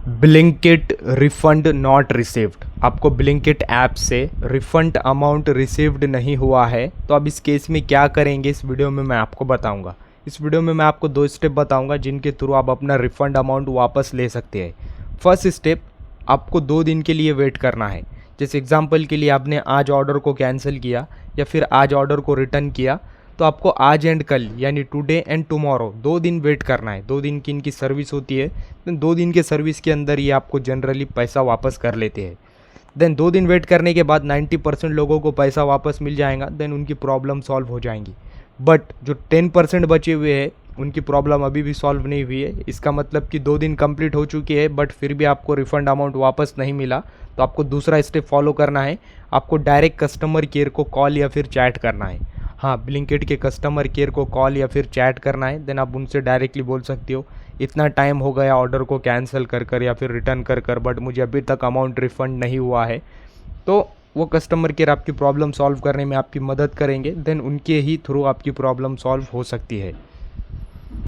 Blinkit refund not received. आपको Blinkit app से refund amount received नहीं हुआ है, तो अब इस केस में क्या करेंगे इस वीडियो में मैं आपको बताऊंगा। इस वीडियो में मैं आपको 2 स्टेप बताऊंगा जिनके थ्रू आप अपना रिफंड अमाउंट वापस ले सकते हैं। फर्स्ट स्टेप, आपको 2 दिन के लिए वेट करना है। जैसे एग्जांपल के लिए आपने आज ऑर्डर को कैंसिल किया या फिर आज ऑर्डर को रिटर्न किया, तो आपको आज एंड कल यानी टुडे एंड टुमारो 2 दिन वेट करना है। 2 दिन की इनकी सर्विस होती है, तो 2 दिन के सर्विस के अंदर ये आपको जनरली पैसा वापस कर लेते हैं। देन 2 दिन वेट करने के बाद 90% लोगों को पैसा वापस मिल जाएगा, देन उनकी प्रॉब्लम सॉल्व हो जाएंगी। बट जो 10% बचे हुए हैं उनकी प्रॉब्लम अभी भी सॉल्व नहीं हुई है। इसका मतलब कि 2 दिन कंप्लीट हो चुके हैं बट फिर भी आपको रिफंड अमाउंट वापस नहीं मिला, तो आपको दूसरा स्टेप फॉलो करना है। आपको डायरेक्ट कस्टमर केयर को कॉल या फिर चैट करना है। हाँ, ब्लिंकिट के कस्टमर केयर को कॉल या फिर चैट करना है। देन आप उनसे डायरेक्टली बोल सकते हो इतना टाइम हो गया ऑर्डर को कैंसिल कर या फिर रिटर्न कर बट मुझे अभी तक अमाउंट रिफ़ंड नहीं हुआ है। तो वो कस्टमर केयर आपकी प्रॉब्लम सॉल्व करने में आपकी मदद करेंगे। देन उनके ही थ्रू आपकी प्रॉब्लम सॉल्व हो सकती है।